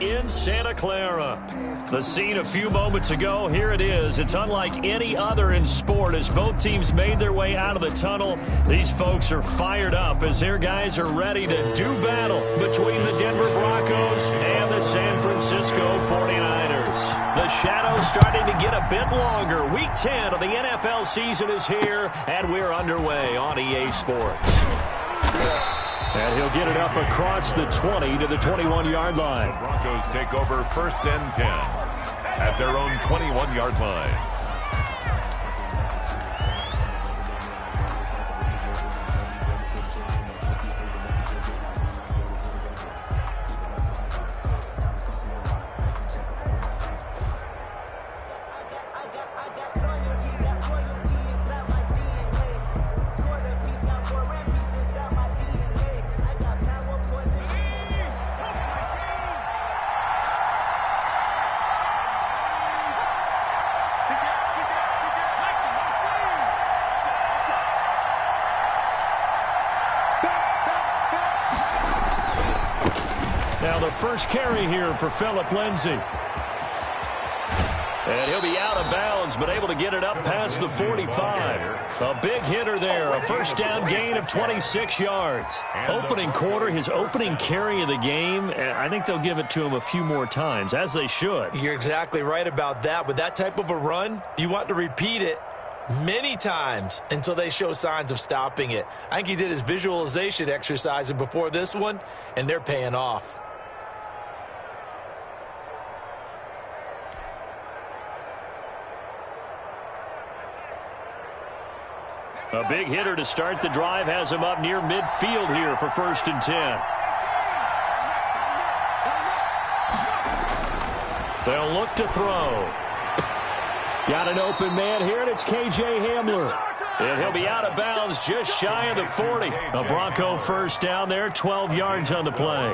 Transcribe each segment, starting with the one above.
in Santa Clara. The scene a few moments ago, here it is. It's unlike any other in sport as both teams made their way out of the tunnel. These folks are fired up as their guys are ready to do battle between the Denver Broncos and the San Francisco 49ers. The shadow's starting to get a bit longer. Week 10 of the NFL season is here, and we're underway on EA Sports. And he'll get it up across the 20 to the 21-yard line. The Broncos take over 1st and 10 at their own 21-yard line. Now the first carry here for Phillip Lindsay. And he'll be out of bounds, but able to get it up past the 45. A big hitter there, a first down gain of 26 yards. Opening quarter, his opening carry of the game, I think they'll give it to him a few more times, as they should. You're exactly right about that. With that type of a run, you want to repeat it many times until they show signs of stopping it. I think he did his visualization exercises before this one, and they're paying off. A big hitter to start the drive has him up near midfield here for 1st and 10. They'll look to throw. Got an open man here, and it's K.J. Hamler. And he'll be out of bounds just shy of the 40. A Bronco first down there, 12 yards on the play.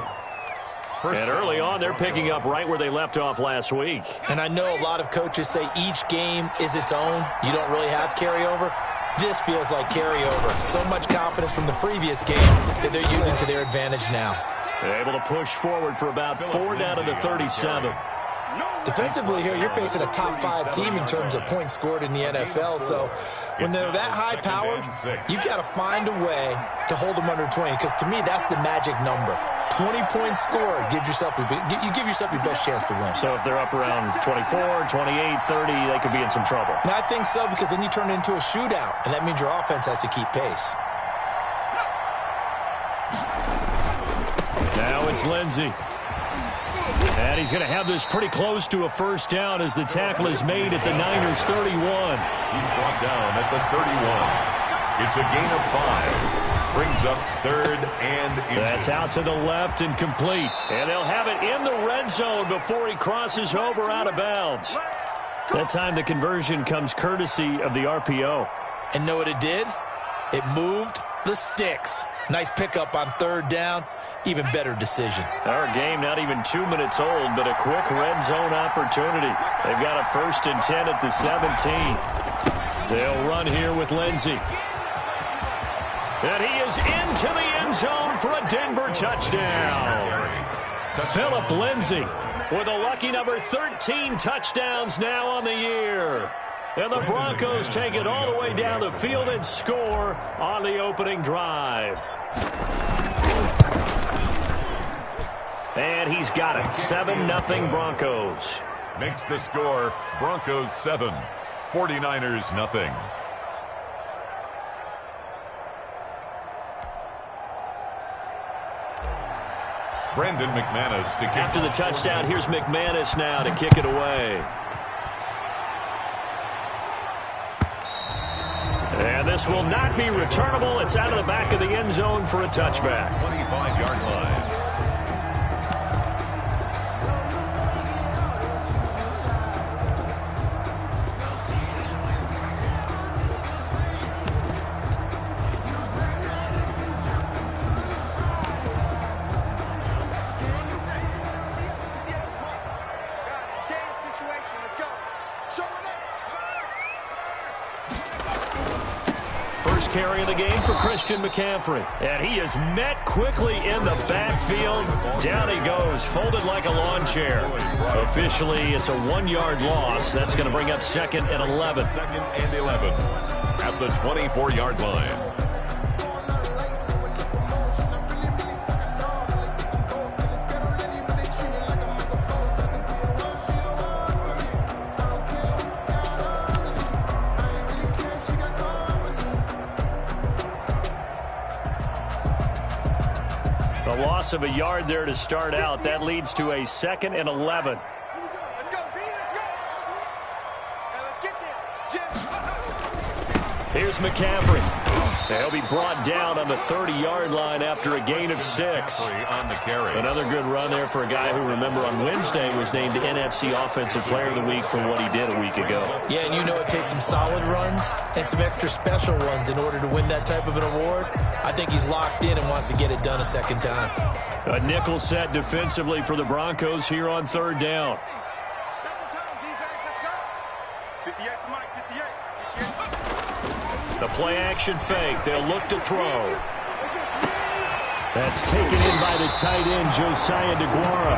And early on, they're picking up right where they left off last week. And I know a lot of coaches say each game is its own. You don't really have carryover. This feels like carryover. So much confidence from the previous game that they're using to their advantage now. They're able to push forward for about 4 down to the 37. Defensively here, you're facing a top 5 team in terms of points scored in the NFL. So when they're that high-powered, you've got to find a way to hold them under 20. Because to me, that's the magic number. 20 points scored gives yourself you give yourself your best chance to win. So if they're up around 24, 28, 30, they could be in some trouble. And I think so, because then you turn it into a shootout, and that means your offense has to keep pace. Now it's Lindsay. And he's going to have this pretty close to a first down as the tackle is made at the Niners' 31. He's brought down at the 31. It's a gain of 5. Brings up 3rd and inches. That's out to the left and complete. And they'll have it in the red zone before he crosses over out of bounds. That time the conversion comes courtesy of the RPO. And know what it did? It moved the sticks. Nice pickup on 3rd down. Even better decision. Our game not even 2 minutes old, but a quick red zone opportunity. They've got a 1st and 10 at the 17. They'll run here with Lindsay. And he is into the end zone for a Denver touchdown. Phillip Lindsay with a lucky number 13 touchdowns now on the year. And the Broncos take it all the way down the field and score on the opening drive. And he's got it. 7-0 Broncos. Makes the score Broncos 7, 49ers nothing. Brendan McManus to kick. After the touchdown, here's McManus now to kick it away. And this will not be returnable. It's out of the back of the end zone for a touchback. 25-yard line. carry of the game for Christian McCaffrey. And he is met quickly in the backfield. Down he goes, folded like a lawn chair. Officially, it's a 1-yard loss. That's going to bring up 2nd and 11. 2nd and 11 at the 24-yard line. A loss of a yard there to start out. That leads to a 2nd and 11. Let's go, B, let's go. Now let's get there. Here's McCaffrey. He'll be brought down on the 30-yard line after a gain of 6. On the carry. Another good run there for a guy who, remember, on Wednesday was named NFC Offensive Player of the Week for what he did a week ago. Yeah, and you know it takes some solid runs and some extra special ones in order to win that type of an award. I think he's locked in and wants to get it done a second time. A nickel set defensively for the Broncos here on 3rd down. Second time, defense, let's go. 58 for Mike, 58. The play-action fake. They'll look to throw. That's taken in by the tight end, Josiah DeGuara.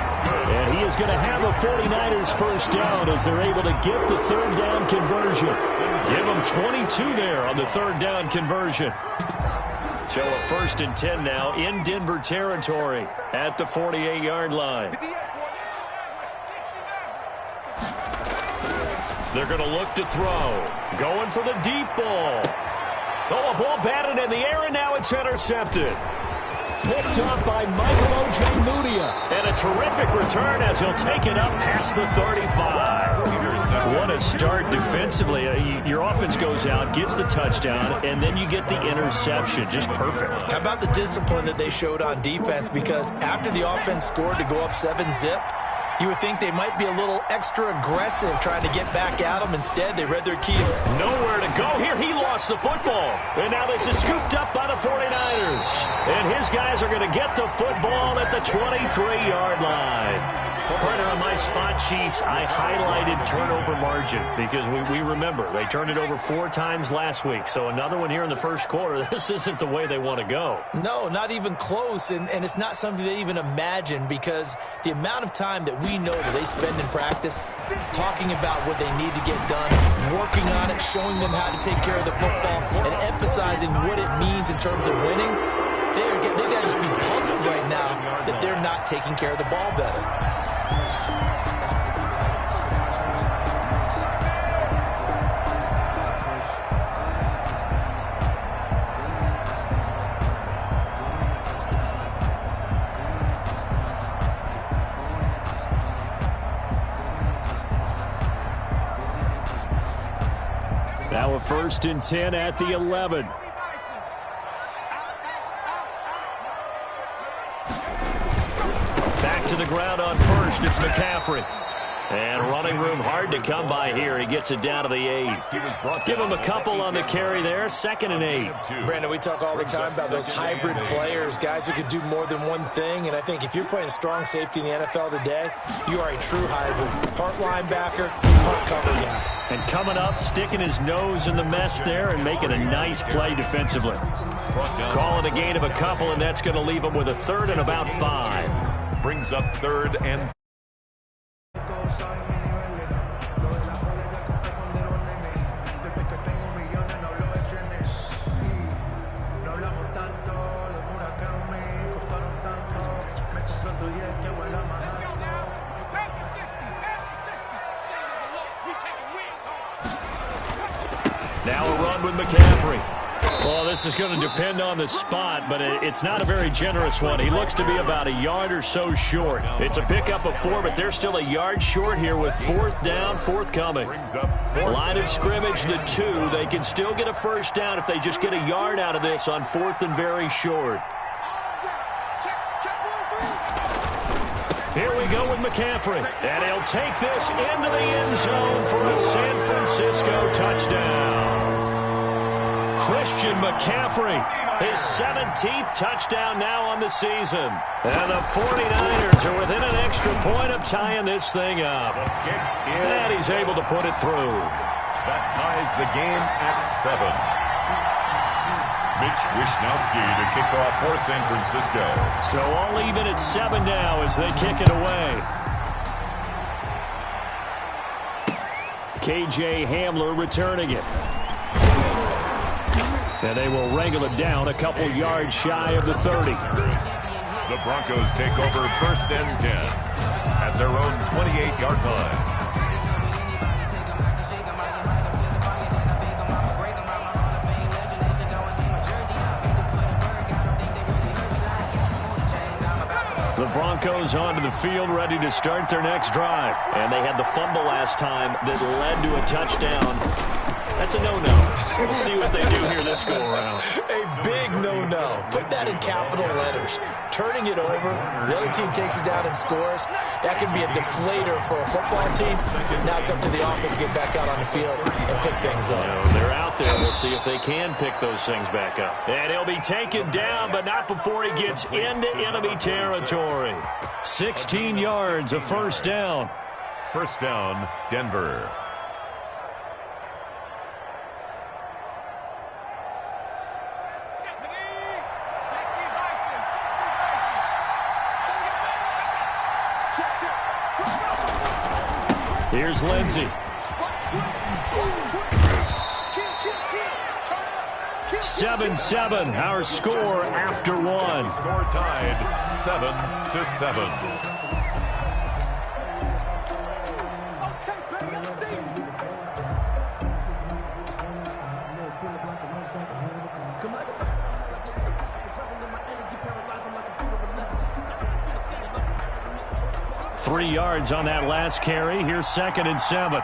And he is going to have a 49ers first down as they're able to get the 3rd down conversion. Give them 22 there on the 3rd down conversion. So a 1st and 10 now in Denver territory at the 48-yard line. They're going to look to throw. Going for the deep ball. Oh, a ball batted in the air, and now it's intercepted. Picked up by Michael Ojemudia. And a terrific return as he'll take it up past the 35. What a start defensively. Your offense goes out, gets the touchdown, and then you get the interception. Just perfect. How about the discipline that they showed on defense? Because after the offense scored to go up 7-zip, you would think they might be a little extra aggressive trying to get back at them. Instead, they read their keys. Nowhere to go here. He lost the football. And now this is scooped up by the 49ers. And his guys are going to get the football at the 23-yard line. Partner, on my spot sheets, I highlighted turnover margin because we remember they turned it over 4 times last week. So another one here in the first quarter. This isn't the way they want to go. No, not even close. And it's not something they even imagine because the amount of time that we know that they spend in practice talking about what they need to get done, working on it, showing them how to take care of the football, and emphasizing what it means in terms of winning. They got to just be puzzled right now that they're not taking care of the ball better. Now a 1st and 10 at the 11. Back to the ground on 1st. It's McCaffrey. And running room hard to come by here. He gets it down to the 8. Give him a couple on the carry there. 2nd and 8. Brandon, we talk all the time about those hybrid players, guys who can do more than one thing. And I think if you're playing strong safety in the NFL today, you are a true hybrid. Part linebacker, part cover guy. And coming up, sticking his nose in the mess there and making a nice play defensively. Calling a gain of a couple, and that's going to leave him with a 3rd and about 5. Brings up 3rd and now a run with McCaffrey. Well, this is going to depend on the spot, but it's not a very generous one. He looks to be about a yard or so short. It's a pickup of 4, but they're still a yard short here with 4th down, forthcoming. Line of scrimmage, the 2. They can still get a first down if they just get a yard out of this on 4th and very short. Here we go with McCaffrey. And he'll take this into the end zone for a San Francisco touchdown. Christian McCaffrey, his 17th touchdown now on the season. And the 49ers are within an extra point of tying this thing up. And he's able to put it through. that ties the game at 7. Mitch Wishnowski to kick off for San Francisco. So all even at 7 now as they kick it away. K.J. Hamler returning it. And they will wrangle it down a couple yards shy of the 30. The Broncos take over 1st and 10 at their own 28-yard line. The Broncos onto the field, ready to start their next drive. And they had the fumble last time that led to a touchdown. That's a no-no. We'll see what they do here this go-around. A big no-no. Put that in capital letters. Turning it over, the other team takes it down and scores. That can be a deflator for a football team. Now it's up to the offense to get back out on the field and pick things up. They're out there. We'll see if they can pick those things back up. And he'll be taken down, but not before he gets into enemy territory. 16 yards, a first down. First down, Denver. Here's Lindsey. 7-7, our score after 1. Score tied 7-7. Three yards on that last carry. Here's 2nd and 7.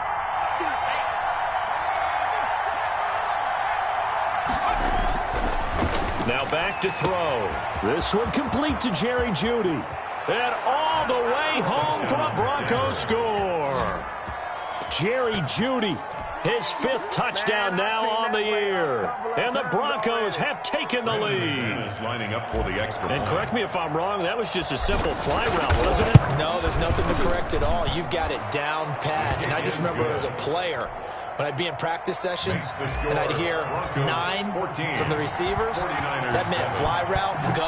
Now back to throw. This one complete to Jerry Jeudy. And all the way home for a Broncos score. Jerry Jeudy, his 5th touchdown now on the year. And the Broncos have taken the lead. Lining up for the extra point. And correct me if I'm wrong, that was just a simple fly route, wasn't it? No, there's nothing to correct at all. You've got it down pat. And I just remember as a player, when I'd be in practice sessions and I'd hear 9 from the receivers, that meant fly route, go,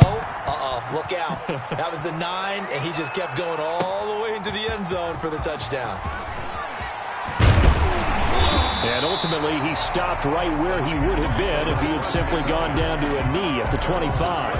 look out. That was the 9, and he just kept going all the way into the end zone for the touchdown. And ultimately, he stopped right where he would have been if he had simply gone down to a knee at the 25.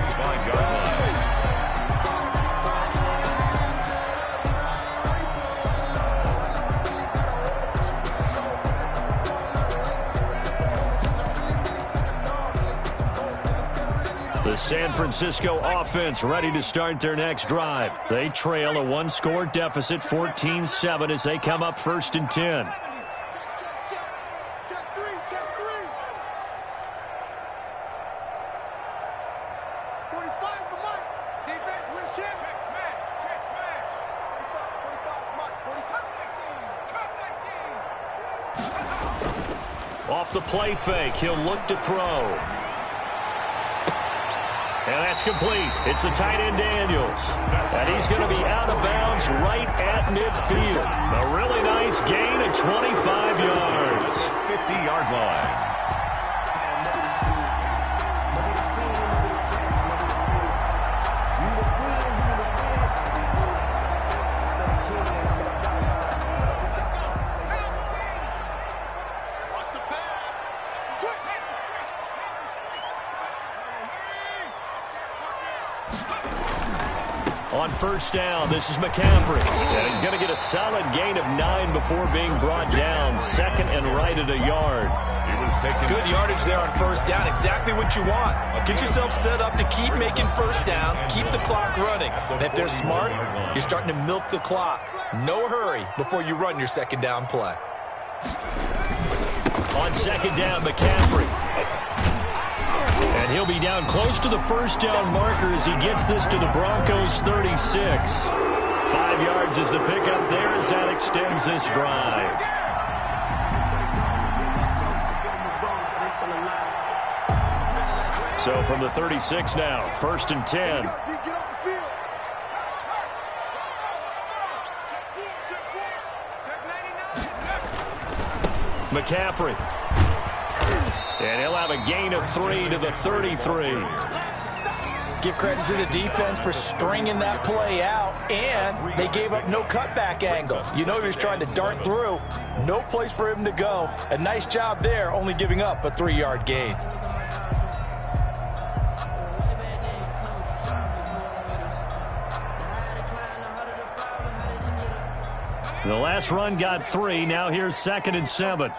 The San Francisco offense ready to start their next drive. They trail a 1-score deficit, 14-7, as they come up 1st and 10. Off the play fake, he'll look to throw. And that's complete. It's the tight end Daniels. And he's going to be out of bounds right at midfield. A really nice gain of 25 yards. 50-yard line. On 1st down, this is McCaffrey. And he's going to get a solid gain of 9 before being brought down. 2nd and right at a yard. Good yardage there on 1st down. Exactly what you want. Get yourself set up to keep making 1st downs. Keep the clock running. And if they're smart, you're starting to milk the clock. No hurry before you run your 2nd down play. On 2nd down, McCaffrey. And he'll be down close to the 1st down marker as he gets this to the Broncos 36. 5 yards is the pickup there as that extends this drive. So from the 36 now, 1st and 10. McCaffrey. And he'll have a gain of 3 to the 33. Give credit to the defense for stringing that play out, and they gave up no cutback angle. You know he was trying to dart through. No place for him to go. A nice job there, only giving up a 3-yard gain. The last run got 3. Now here's 2nd and 7.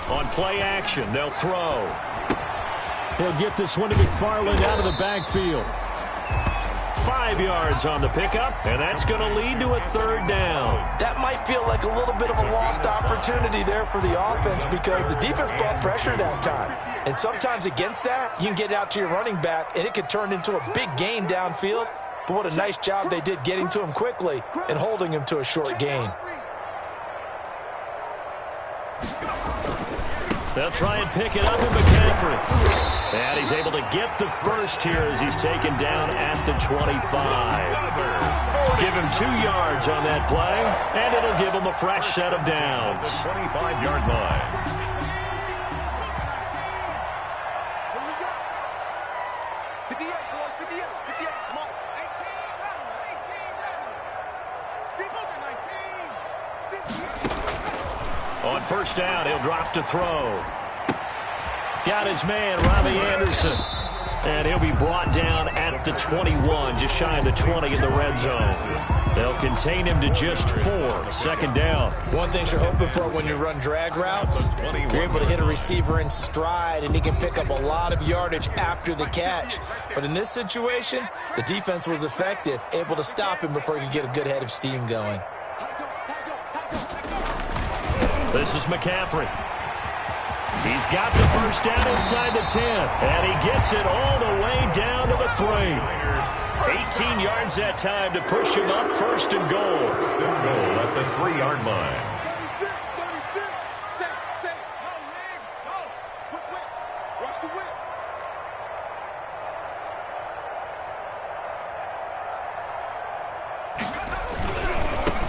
On play action, they'll throw. He'll get this one to McFarland out of the backfield. 5 yards on the pickup, and that's going to lead to a 3rd down. That might feel like a little bit of a lost opportunity there for the offense because the defense brought pressure that time. And sometimes against that, you can get out to your running back, and it could turn into a big gain downfield. But what a nice job they did getting to him quickly and holding him to a short gain. They'll try and pick it up with McCaffrey. And he's able to get the first here as he's taken down at the 25. Give him 2 yards on that play, and it'll give him a fresh set of downs. 25-yard line. On first down, he'll drop to throw. Got his man, Robbie Anderson. And he'll be brought down at the 21, just shy of the 20 in the red zone. They'll contain him to just 4. 2nd down. One thing you're hoping for when you run drag routes, you're able to hit a receiver in stride, and he can pick up a lot of yardage after the catch. But in this situation, the defense was effective, able to stop him before he could get a good head of steam going. This is McCaffrey. He's got the first down inside the 10, and he gets it all the way down to the 3. 18 yards that time to push him up 1st and goal. 1st and goal at the 3-yard line. 36. Safe. Go, man. Go. Quick. Watch the whip.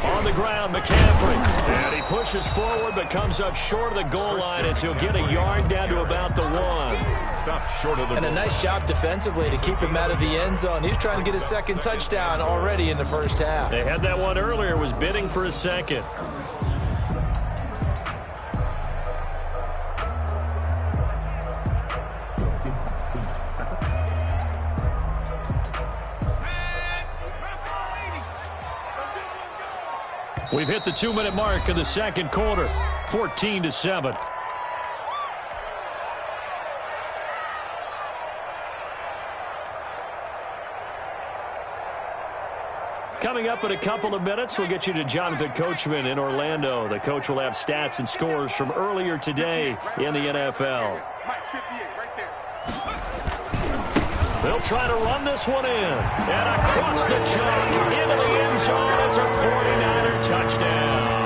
On the ground, McCaffrey. And he pushes forward but comes up short of the goal line as he'll get a yard down to about the 1. Stop short of the And goal. a nice job defensively to keep him out of the end zone. He's trying to get his 2nd touchdown already in the first half. They had that one earlier, was bidding for a 2nd. We've hit the 2-minute mark of the 2nd quarter, 14-7. Coming up in a couple of minutes, we'll get you to Jonathan Coachman in Orlando. The coach will have stats and scores from earlier today in the NFL. Mike, 58, right there. They'll try to run this one in. And across the chalk into the end zone. It's a 49er touchdown.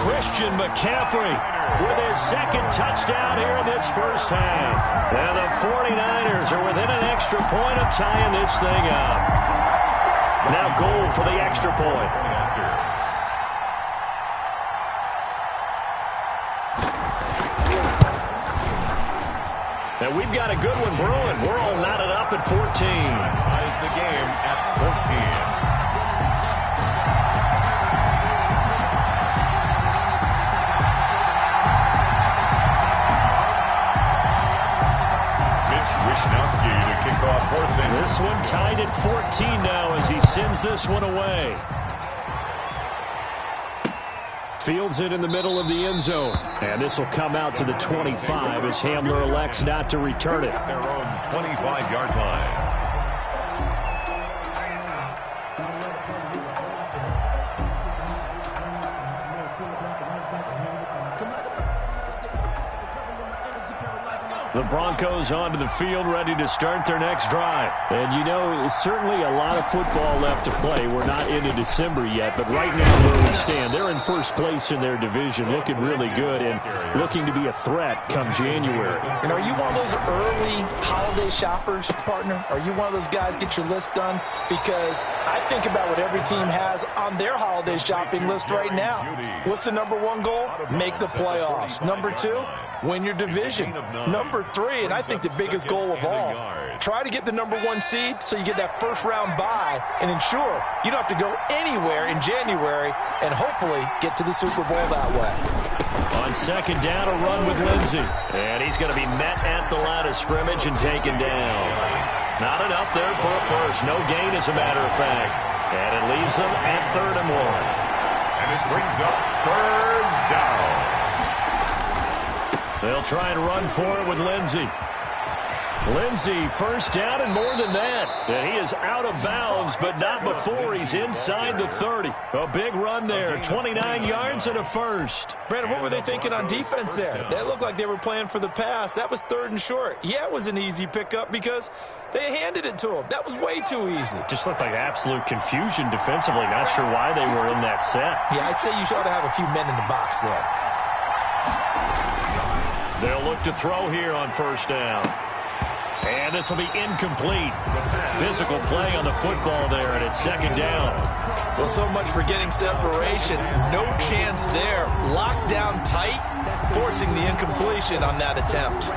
Christian McCaffrey with his 2nd touchdown here in this first half. And the 49ers are within an extra point of tying this thing up. Now goal for the extra point. And we've got a good one brewing. We're all knotted up at 14. Ties the game at 14. To kick off forcing. This one tied at 14 now as he sends this one away. Fields it in the middle of the end zone. And this will come out to the 25 as Hamler elects not to return it. Their own 25-yard line. The Broncos onto the field, ready to start their next drive. And, you know, certainly a lot of football left to play. We're not into December yet, but right now where we stand, they're in first place in their division, looking really good and looking to be a threat come January. And are you one of those early holiday shoppers, partner? Are you one of those guys get your list done? Because I think about what every team has on their holiday shopping list right now. What's the number one goal? Make the playoffs. Number two, win your division. Number three, and I think the biggest goal of all, try to get the number one seed so you get that first round bye and ensure you don't have to go anywhere in January and hopefully get to the Super Bowl that way. On second down, a run with Lindsey. And he's going to be met at the line of scrimmage and taken down. Not enough there for a first. No gain, as a matter of fact. And it leaves them at 3rd and 1. And it brings up 3rd down. They'll try and run for it with Lindsey. Lindsey, first down and more than that. And he is out of bounds, but not before he's inside the 30. A big run there, 29 yards and a first. Brandon, what were they thinking on defense there? They looked like they were playing for the pass. That was 3rd and short. Yeah, it was an easy pickup because they handed it to him. That was way too easy. Just looked like absolute confusion defensively. Not sure why they were in that set. Yeah, I'd say you ought to have a few men in the box there. They'll look to throw here on first down. And this will be incomplete. Physical play on the football there, and it's second down. Well, so much for getting separation. No chance there. Locked down tight, forcing the incompletion on that attempt.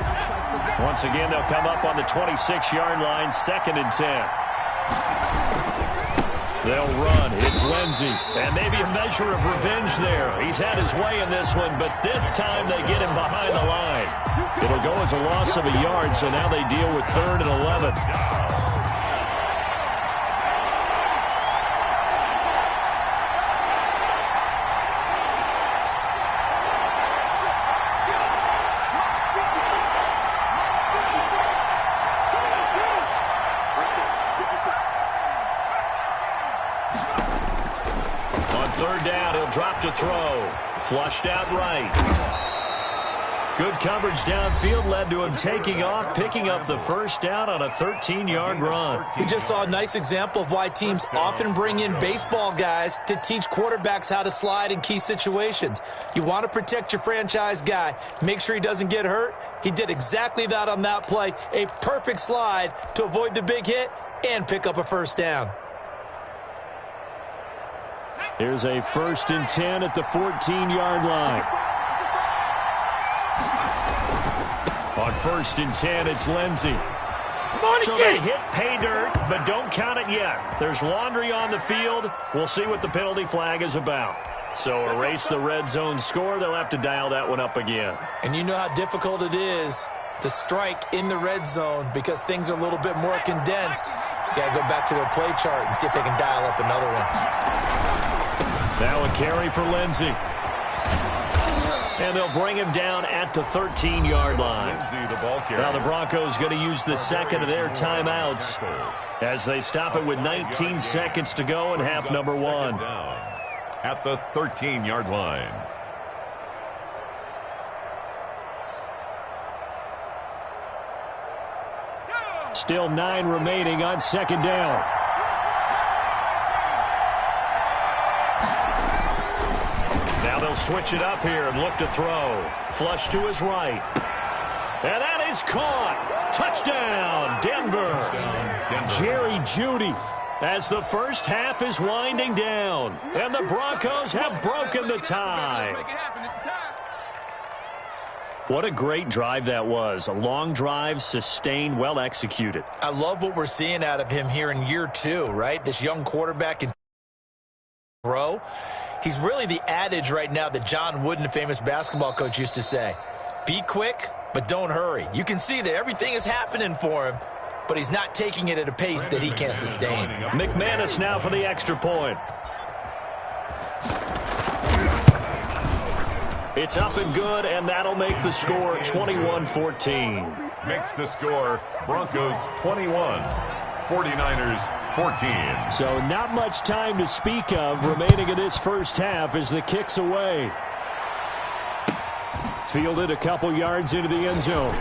Once again, they'll come up on the 26-yard line, 2nd and 10. They'll run. It's Lindsey. And maybe a measure of revenge there. He's had his way in this one, but this time they get him behind the line. It'll go as a loss of a yard, so now they deal with 3rd and 11. Drop to throw. Flushed out right. Good coverage downfield led to him taking off, picking up the first down on a 13-yard run. We just saw a nice example of why teams often bring in baseball guys to teach quarterbacks how to slide in key situations. You want to protect your franchise guy. Make sure he doesn't get hurt. He did exactly that on that play. A perfect slide to avoid the big hit and pick up a first down. Here's a 1st and 10 at the 14-yard line. On 1st and 10, it's Lindsey. So they hit pay dirt, but don't count it yet. There's laundry on the field. We'll see what the penalty flag is about. So erase the red zone score. They'll have to dial that one up again. And you know how difficult it is to strike in the red zone because things are a little bit more condensed. You got to go back to their play chart and see if they can dial up another one. Now a carry for Lindsey. And they'll bring him down at the 13-yard line. Now the Broncos going to use the second of their timeouts as they stop it with 19 seconds to go in half number 1. At the 13-yard line. Still 9 remaining on second down. Now they'll switch it up here and look to throw. Flush to his right. And that is caught. Touchdown, Denver. Jerry Jeudy. As the first half is winding down. And the Broncos have broken the tie. What a great drive that was. A long drive, sustained, well executed. I love what we're seeing out of him here in year 2, right? This young quarterback can grow. He's really the adage right now that John Wooden, the famous basketball coach, used to say. Be quick, but don't hurry. You can see that everything is happening for him, but he's not taking it at a pace that he can't sustain. McManus now for the extra point. It's up and good, and that'll make the score 21-14. Makes the score Broncos 21, 49ers 14. So not much time to speak of remaining in this first half as the kick's away. Fielded a couple yards into the end zone.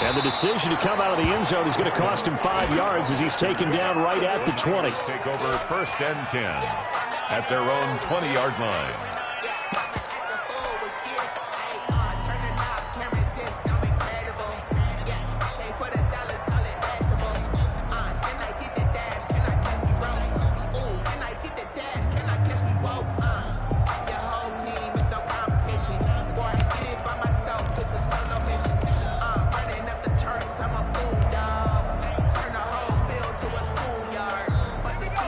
And the decision to come out of the end zone is going to cost him 5 yards as he's taken down right at the 20. Take over 1st and 10 at their own 20-yard line.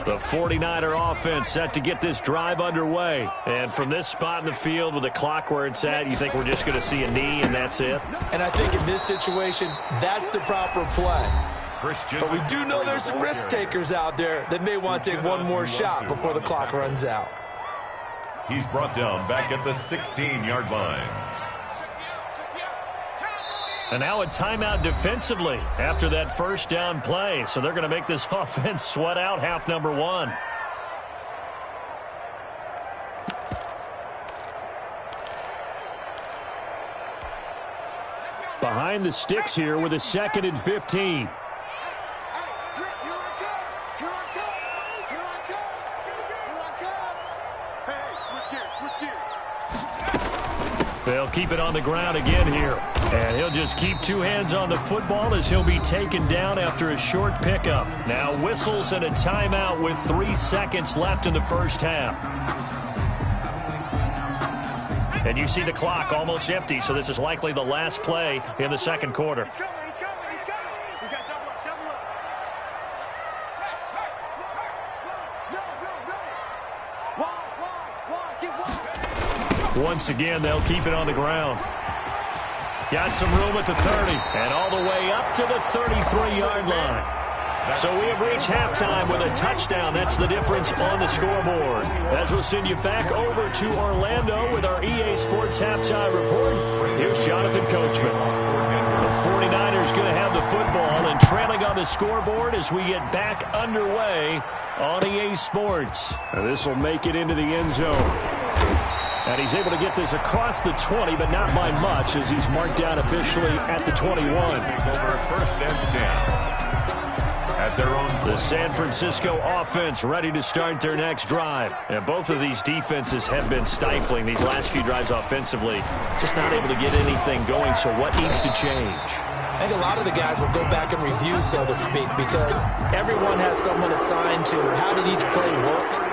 The 49er offense set to get this drive underway. And from this spot in the field with the clock where it's at, you think we're just going to see a knee and that's it? And I think in this situation, that's the proper play. But we do know there's some risk takers out there that may want to take one more shot before the clock runs out. He's brought down back at the 16-yard line. And now a timeout defensively after that first down play. So they're going to make this offense sweat out half number one. Behind the sticks here with a 2nd and 15. They'll keep it on the ground again here. And he'll just keep 2 hands on the football as he'll be taken down after a short pickup. Now whistles and a timeout with 3 seconds left in the first half. And you see the clock almost empty, so this is likely the last play in the second quarter. Once again, they'll keep it on the ground. Got some room at the 30 and all the way up to the 33-yard line. So we have reached halftime with a touchdown. That's the difference on the scoreboard. As we'll send you back over to Orlando with our EA Sports Halftime Report, here's Jonathan Coachman. The 49ers going to have the football and trailing on the scoreboard as we get back underway on EA Sports. This will make it into the end zone. And he's able to get this across the 20, but not by much, as he's marked down officially at the 21. Take over 1st and 10 at their own 20. The San Francisco offense ready to start their next drive. And both of these defenses have been stifling these last few drives offensively. Just not able to get anything going, so what needs to change? I think a lot of the guys will go back and review, so to speak, because everyone has someone assigned to how did each play work.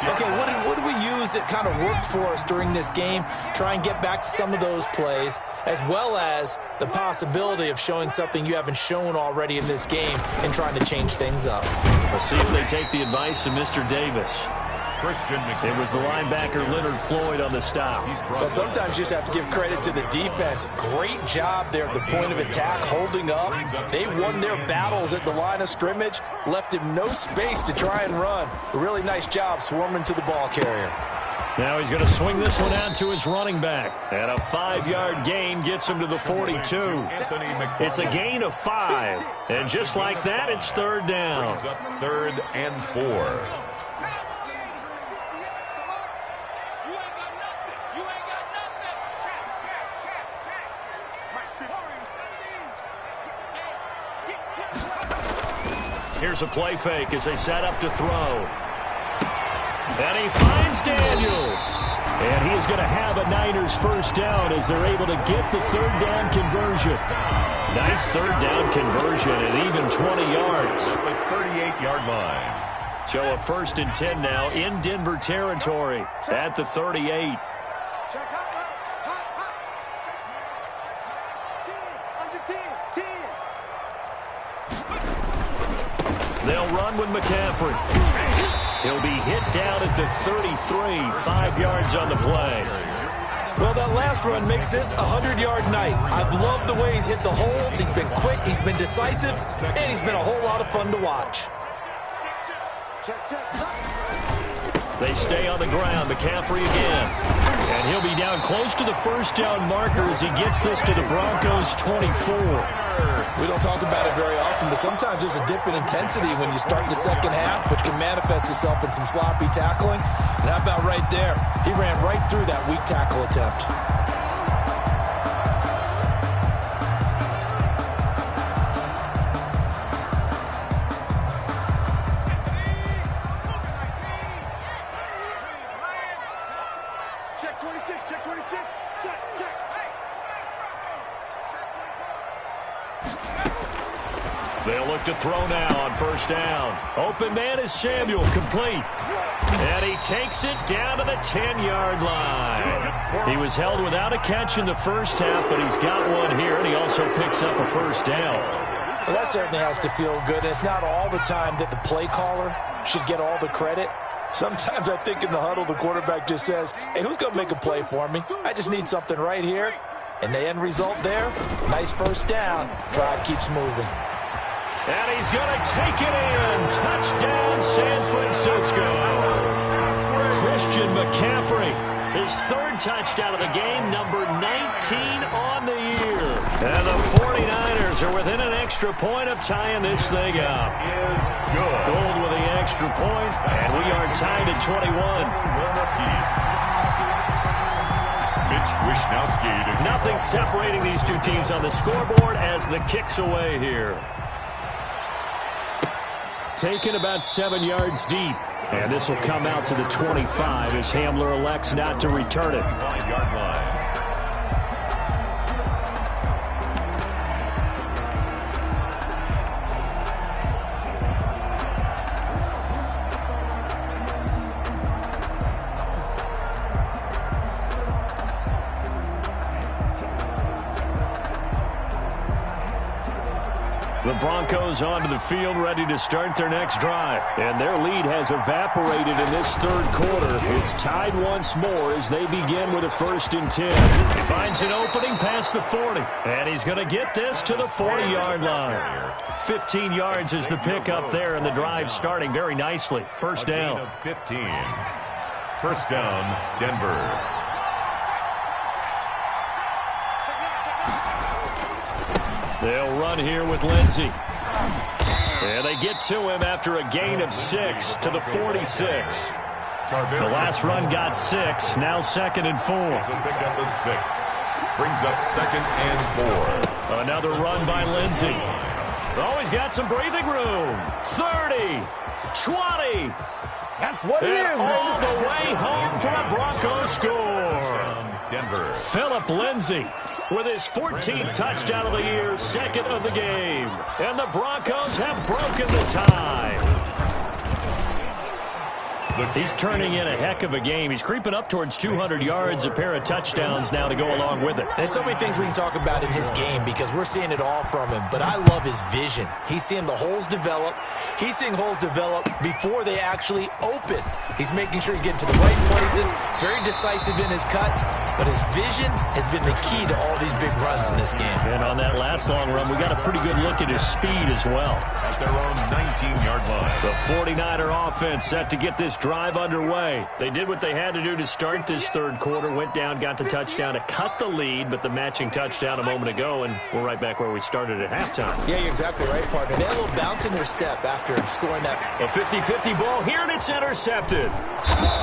Okay, what did we use that kind of worked for us during this game? Try and get back to some of those plays, as well as the possibility of showing something you haven't shown already in this game and trying to change things up. We'll see if they take the advice of Mr. Davis. It was the linebacker Leonard Floyd on the stop. Well, sometimes you just have to give credit to the defense. Great job there at the point of attack, holding up. They won their battles at the line of scrimmage, left him no space to try and run. A really nice job swarming to the ball carrier. Now he's going to swing this one out to his running back. And a 5-yard gain gets him to the 42. It's a gain of 5. And just like that, it's 3rd down. 3rd and 4. Here's a play fake as they set up to throw. And he finds Daniels. And he is going to have a Niners first down as they're able to get the 3rd down conversion. Nice 3rd down conversion at even 20 yards. The 38-yard line. So a 1st and 10 now in Denver territory at the 38. They'll run with McCaffrey. He'll be hit down at the 33, 5 yards on the play. Well, that last run makes this a 100-yard night. I've loved the way he's hit the holes. He's been quick, he's been decisive, and he's been a whole lot of fun to watch. They stay on the ground. McCaffrey again. And he'll be down close to the first down marker as he gets this to the Broncos' 24. We don't talk about it very often, but sometimes there's a dip in intensity when you start the second half, which can manifest itself in some sloppy tackling. And how about right there? He ran right through that weak tackle attempt. They'll look to throw now on first down. Open man is Samuel, complete. And he takes it down to the 10-yard line. He was held without a catch in the first half, but he's got one here, and he also picks up a first down. Well, that certainly has to feel good. And it's not all the time that the play caller should get all the credit. Sometimes I think in the huddle, the quarterback just says, hey, who's going to make a play for me? I just need something right here. And the end result there, nice first down. Drive keeps moving. And he's going to take it in. Touchdown, San Francisco. Christian McCaffrey, his third touchdown of the game, number 19 on the year. And the 49ers are within an extra point of tying this thing up. Gold with the extra point, and we are tied at 21. Nothing separating these two teams on the scoreboard as the kick's away here. Taken about 7 yards deep. And this will come out to the 25 as Hamler elects not to return it. 5-yard line. The Broncos onto the field, ready to start their next drive. And their lead has evaporated in this third quarter. It's tied once more as they begin with a 1st and 10. He finds an opening past the 40. And he's going to get this to the 40-yard line. 15 yards is the pickup there, and the drive starting very nicely. First down. 15. First down, Denver. They'll run here with Lindsey. And they get to him after a gain of 6 to the 46. The last run got 6, now 2nd and 4. It's a pickup of 6. Brings up 2nd and 4. Another run by Lindsey. Oh, he's got some breathing room. 30, 20. That's what it is, man. All the way home for a Broncos score. Denver. Philip Lindsey with his 14th touchdown of the year, 2nd of the game. And the Broncos have broken the tie. He's turning in a heck of a game. He's creeping up towards 200 yards, a pair of touchdowns now to go along with it. There's so many things we can talk about in his game because we're seeing it all from him. But I love his vision. He's seeing the holes develop. He's seeing holes develop before they actually open. He's making sure he's getting to the right places, very decisive in his cuts. But his vision has been the key to all these big runs in this game. And on that last long run, we got a pretty good look at his speed as well. At their own 19-yard line. The 49er offense set to get this drive underway. They did what they had to do to start this third quarter, went down, got the touchdown to cut the lead, but the matching touchdown a moment ago, and we're right back where we started at halftime. Yeah, you're exactly right, partner. They had a little bounce in their step after scoring that. A 50-50 ball here, and it's intercepted.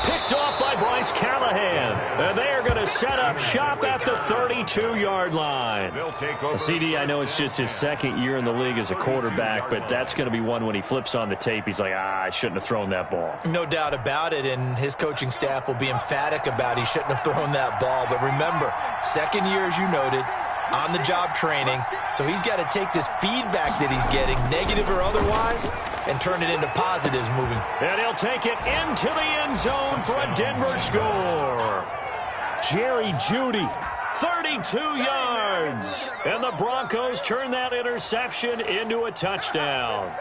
Picked off by Bryce Callahan. And they are going to set up shop at the 32-yard line. CD, I know it's just his 2nd year in the league as a quarterback, but that's going to be one when he flips on the tape. He's like, I shouldn't have thrown that ball. No doubt about it, and his coaching staff will be emphatic about he shouldn't have thrown that ball. But remember, 2nd year, as you noted, on-the-job training. So he's got to take this feedback that he's getting, negative or otherwise, and turn it into positives moving. And he'll take it into the end zone for a Denver score. Jerry Jeudy, 32 yards. And the Broncos turn that interception into a touchdown.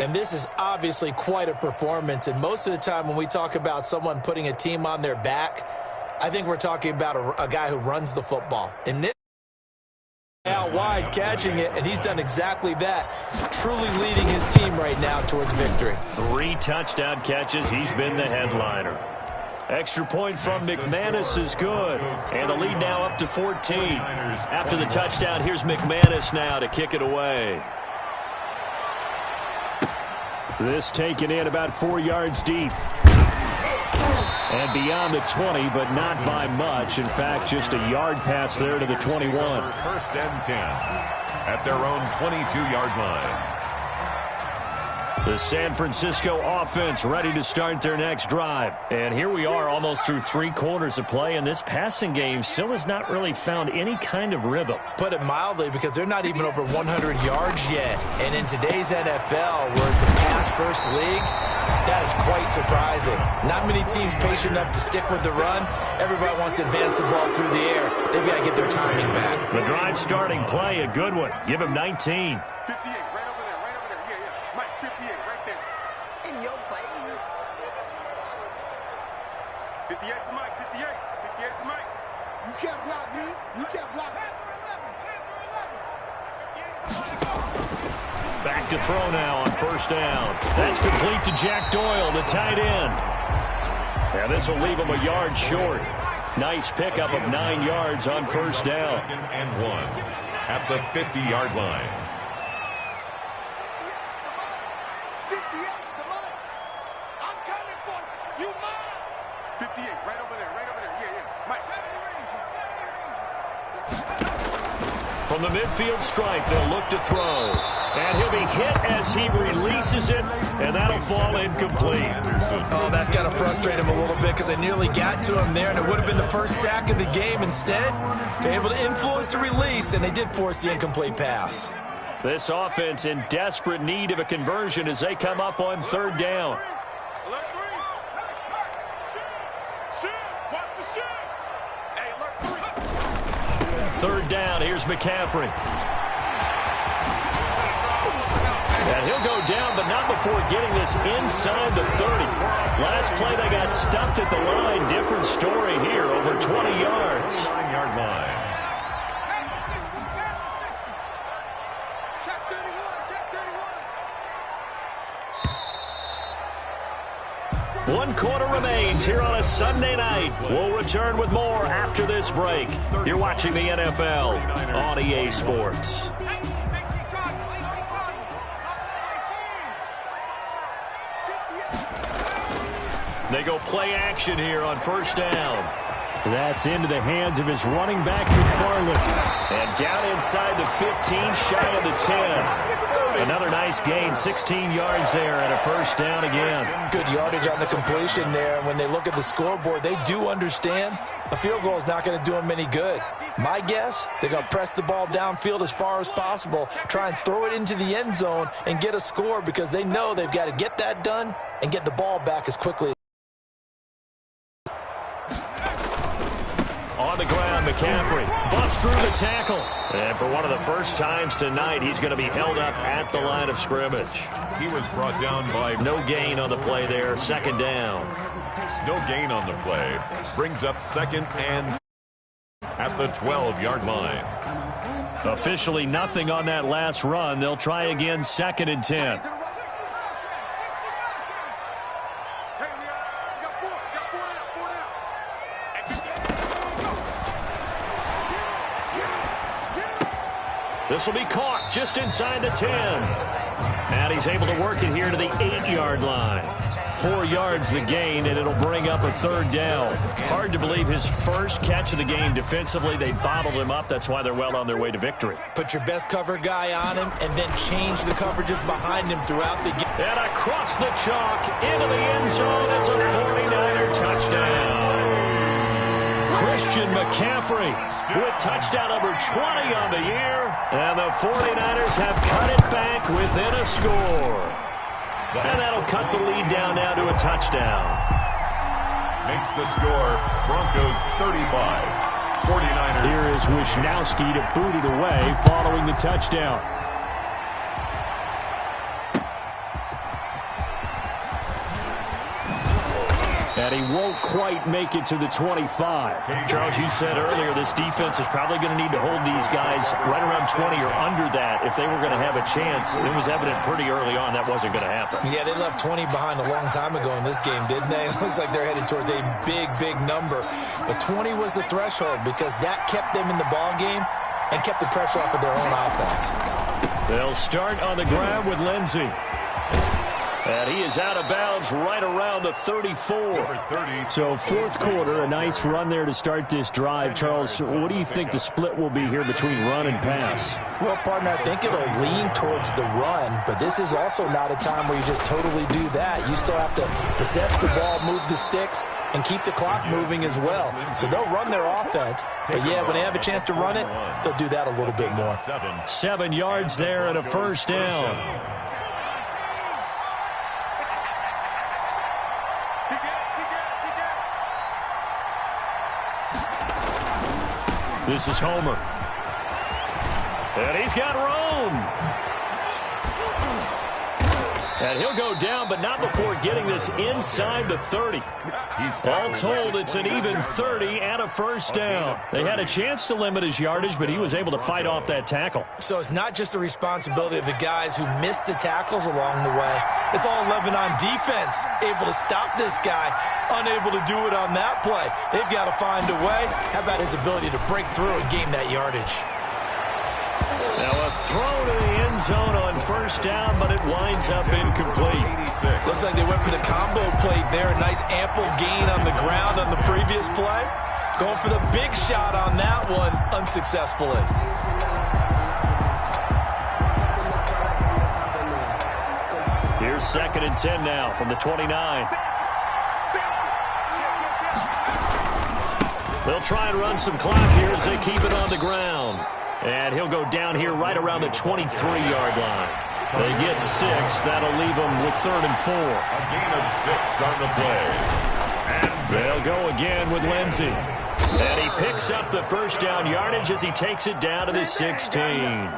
And this is obviously quite a performance. And most of the time when we talk about someone putting a team on their back, I think we're talking about a guy who runs the football. And this out wide catching it, and he's done exactly that, truly leading his team right now towards victory. 3 touchdown catches. He's been the headliner. Extra point from McManus is good. And the lead now up to 14. After the touchdown, here's McManus now to kick it away. This taken in about 4 yards deep. And beyond the 20, but not by much. In fact, just a yard pass there to the 21. 1st and 10 at their own 22-yard line. The San Francisco offense ready to start their next drive. And here we are almost through 3 quarters of play, and this passing game still has not really found any kind of rhythm. Put it mildly, because they're not even over 100 yards yet. And in today's NFL, where it's a pass-first league, that is quite surprising. Not many teams patient enough to stick with the run. Everybody wants to advance the ball through the air. They've got to get their timing back. The drive starting play, a good one. Give him 19. 58, right over there, right over there. Yeah, yeah. Mike, 58, right there. In your face. 58 to Mike, 58. 58 to Mike. You can't block me. You can't block me. Back to throw now on first down. That's complete to Jack Doyle, the tight end. And this will leave him a yard short. Nice pickup of 9 yards on first down. 2nd and 1 at the 50-yard line. 58 to Mike. I'm coming for you. You mine. 58, right over there, right over there. Yeah, yeah. Mike. From the midfield stripe, they'll look to throw. And he'll be hit as he releases it, and that'll fall incomplete. Oh, that's got to frustrate him a little bit, because they nearly got to him there, and it would have been the first sack of the game. Instead, they're able to influence the release, and they did force the incomplete pass. This offense in desperate need of a conversion as they come up on third down. Alert 3. Shoot. Watch the shoot. Hey, alert 3. Third down, here's McCaffrey. And he'll go down, but not before getting this inside the 30. Last play, they got stuffed at the line. Different story here, over 20 yards. 9-yard line. Check 31. Check 31. 1 quarter remains here on a Sunday night. We'll return with more after this break. You're watching the NFL on EA Sports. They go play action here on first down. That's into the hands of his running back, McFarland. And down inside the 15, shy of the 10. Another nice gain, 16 yards there, and a first down again. Good yardage on the completion there. And when they look at the scoreboard, they do understand a field goal is not going to do them any good. My guess, they're going to press the ball downfield as far as possible, try and throw it into the end zone and get a score, because they know they've got to get that done and get the ball back as quickly. On the ground, McCaffrey busts through the tackle. And for one of the first times tonight, he's going to be held up at the line of scrimmage. He was brought down by No gain on the play there, second down. no gain on the play. Brings up 2nd and at the 12-yard line. Officially nothing on that last run. They'll try again, 2nd and 10. Hey, we got 4. Got 4 down. 4 down. This will be caught just inside the 10. And he's able to work it here to the 8-yard line. 4 yards the gain, and it'll bring up a third down. Hard to believe his first catch of the game defensively. They bottled him up. That's why they're well on their way to victory. Put your best cover guy on him and then change the coverages behind him throughout the game. And across the chalk into the end zone. It's a 49er touchdown. Christian McCaffrey with touchdown number 20 on the year. And the 49ers have cut it back within a score. And that'll cut the lead down now to a touchdown. Makes the score Broncos 35. 49ers. Here is Wisnowski to boot it away following the touchdown. And he won't quite make it to the 25. Charles, you said earlier this defense is probably going to need to hold these guys right around 20 or under that if they were going to have a chance. It was evident pretty early on that wasn't going to happen. Yeah, they left 20 behind a long time ago in this game, didn't they? It looks like they're headed towards a big, big number. But 20 was the threshold, because that kept them in the ball game and kept the pressure off of their own offense. They'll start on the ground with Lindsey. And he is out of bounds right around the 34. So fourth quarter, a nice run there to start this drive. Charles, what do you think the split will be here between run and pass? Well, partner, I think it'll lean towards the run, but this is also not a time where you just totally do that. You still have to possess the ball, move the sticks, and keep the clock moving as well. So they'll run their offense, but yeah, when they have a chance to run it, they'll do that a little bit more. 7 yards there and a first down. This is Homer. And he's got room. And he'll go down, but not before getting this inside the 30. All told, it's an even 30 and a first down. They had a chance to limit his yardage, but he was able to fight off that tackle. So it's not just the responsibility of the guys who missed the tackles along the way. It's all 11 on defense, able to stop this guy, unable to do it on that play. They've got to find a way. How about his ability to break through and gain that yardage? Now a throw to the end zone on first down, but it winds up incomplete. Looks like they went for the combo play there. A nice ample gain on the ground on the previous play. Going for the big shot on that one unsuccessfully. Here's 2nd and 10 now from the 29. They'll try and run some clock here as they keep it on the ground. And he'll go down here right around the 23-yard line. They get 6. That'll leave them with 3rd and 4. A gain of 6 on the play. And they'll go again with Lindsey. And he picks up the first down yardage as he takes it down to the 16.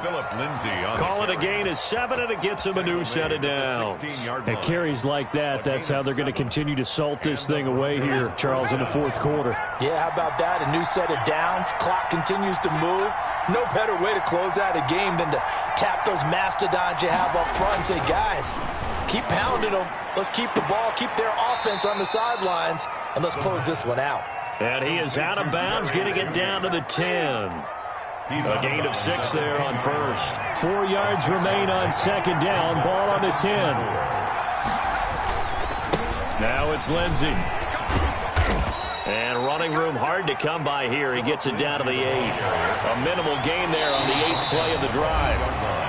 Philip Lindsay on Call it a gain of 7, and it gets him a new set of downs. And carries like that, that's how they're going to continue to salt this thing away here, Charles, in the fourth quarter. Yeah, how about that? A new set of downs. Clock continues to move. No better way to close out a game than to tap those mastodons you have up front and say, guys, keep pounding them. Let's keep the ball, keep their offense on the sidelines, and let's close this one out. And he is out of bounds, getting it down to the 10. A gain of 6 there on first. 4 yards remain on second down. Ball on the 10. Now it's Lindsey. And running room hard to come by here. He gets it down to the 8. A minimal gain there on the 8th play of the drive.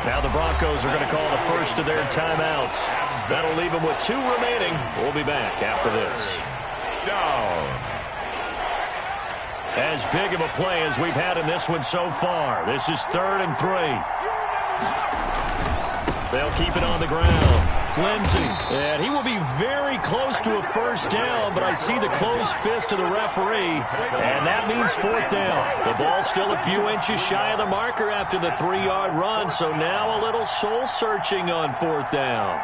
Now the Broncos are going to call the first of their timeouts. That'll leave them with 2 remaining. We'll be back after this. down. As big of a play as we've had in this one so far. This is 3rd and 3. They'll keep it on the ground. Lindsey, and he will be very close to a first down, but I see the closed fist of the referee, and that means 4th down. The ball's still a few inches shy of the marker after the 3-yard run, so now a little soul-searching on 4th down.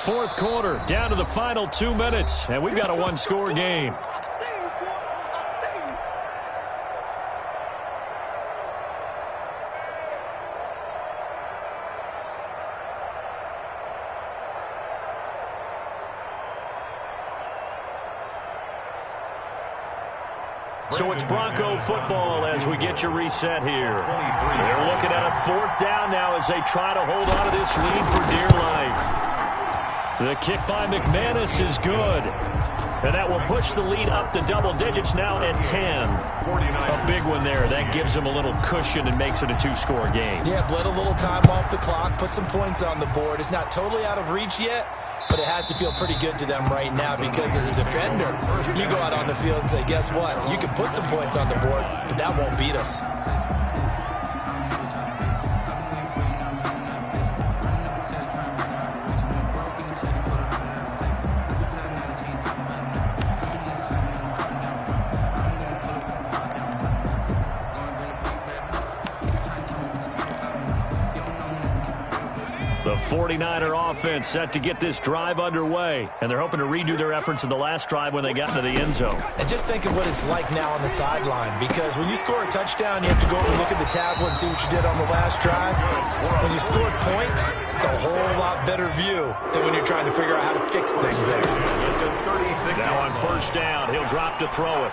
Fourth quarter, down to the final 2 minutes, and we've got a one-score game. So it's Bronco football as we get you reset here. They're looking at a 4th down now as they try to hold on to this lead for dear life. The kick by McManus is good. And that will push the lead up to double digits now at 10. A big one there. That gives them a little cushion and makes it a 2-score game. Yeah, bled a little time off the clock, put some points on the board. It's not totally out of reach yet, but it has to feel pretty good to them right now because as a defender, you go out on the field and say, guess what? You can put some points on the board, but that won't beat us. The 49er offense set to get this drive underway, and they're hoping to redo their efforts in the last drive when they got into the end zone. And just think of what it's like now on the sideline, because when you score a touchdown, you have to go over and look at the tablet and see what you did on the last drive. When you scored points, it's a whole lot better view than when you're trying to figure out how to fix things there. Now on first down, he'll drop to throw it.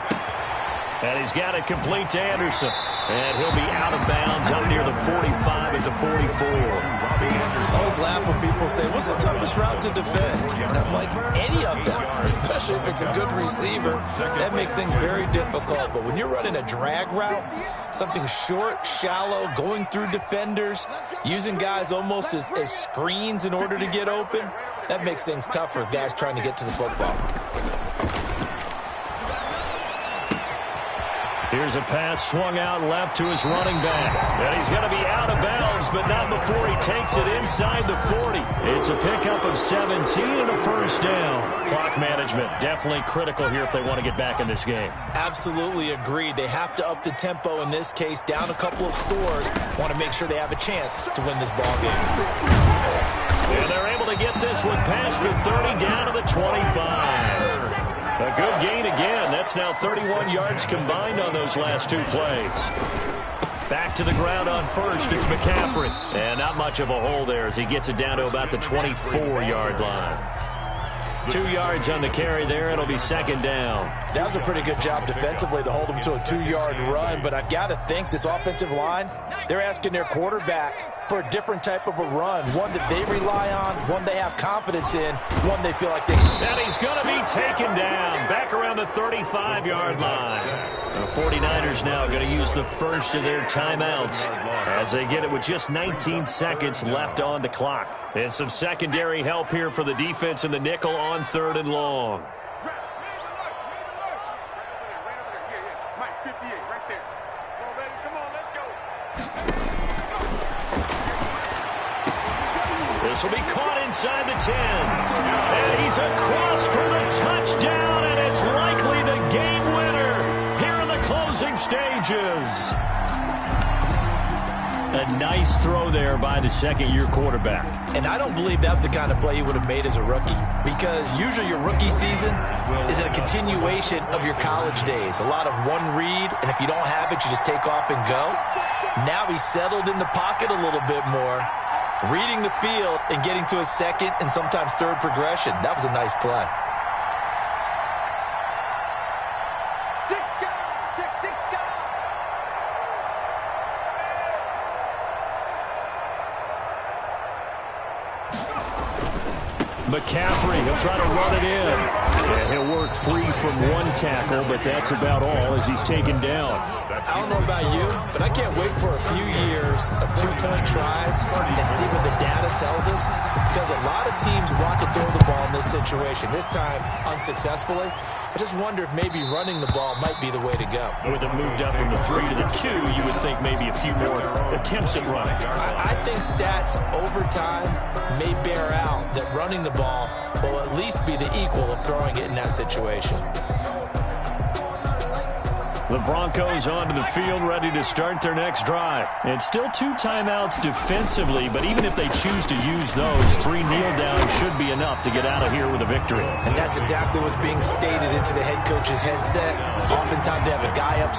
And he's got it complete to Anderson. And he'll be out of bounds up near the 45 at the 44. I always laugh when people say, what's the toughest route to defend? And I'm like, any of them, especially if it's a good receiver. That makes things very difficult. But when you're running a drag route, something short, shallow, going through defenders, using guys almost as screens in order to get open, that makes things tough for guys trying to get to the football. Here's a pass swung out left to his running back. And he's going to be out of bounds, but not before he takes it inside the 40. It's a pickup of 17 and a first down. Clock management definitely critical here if they want to get back in this game. Absolutely agreed. They have to up the tempo in this case, down a couple of scores. Want to make sure they have a chance to win this ball game. And they're able to get this one past the 30 down to the 25. A good gain again. That's now 31 yards combined on those last two plays. Back to the ground on first. It's McCaffrey. And not much of a hole there as he gets it down to about the 24-yard line. 2 yards on the carry there. It'll be second down. That was a pretty good job defensively to hold him to a 2-yard run, but I've got to think this offensive line, they're asking their quarterback for a different type of a run, one that they rely on, one they have confidence in, one they feel like they can. And he's going to be taken down back around the 35-yard line. The 49ers now going to use the first of their timeouts as they get it with just 19 seconds left on the clock. And some secondary help here for the defense in the nickel on 3rd and long. Mike, 58, right there. Come on, baby, come on, let's go. This will be caught inside the 10. And he's across for the touchdown, and it's likely the game winner here in the closing stages. A nice throw there by the second-year quarterback. And I don't believe that was the kind of play he would have made as a rookie, because usually your rookie season is a continuation of your college days. A lot of one read, and if you don't have it, you just take off and go. Now he's settled in the pocket a little bit more, reading the field and getting to his second and sometimes third progression. That was a nice play. McCaffrey, he'll try to run it in. And he'll work free from one tackle, but that's about all as he's taken down. I don't know about you, but I can't wait for a few years of two-point tries and see what the data tells us, because a lot of teams want to throw the ball in this situation, this time unsuccessfully. I just wonder if maybe running the ball might be the way to go. With it moved up from the 3 to the 2, you would think maybe a few more attempts at running. I think stats over time may bear out that running the ball will at least be the equal of throwing it in that situation. The Broncos onto the field, ready to start their next drive. And still 2 timeouts defensively, but even if they choose to use those, 3 kneel downs should be enough to get out of here with a victory. And that's exactly what's being stated into the head coach's headset. Oftentimes they have a guy up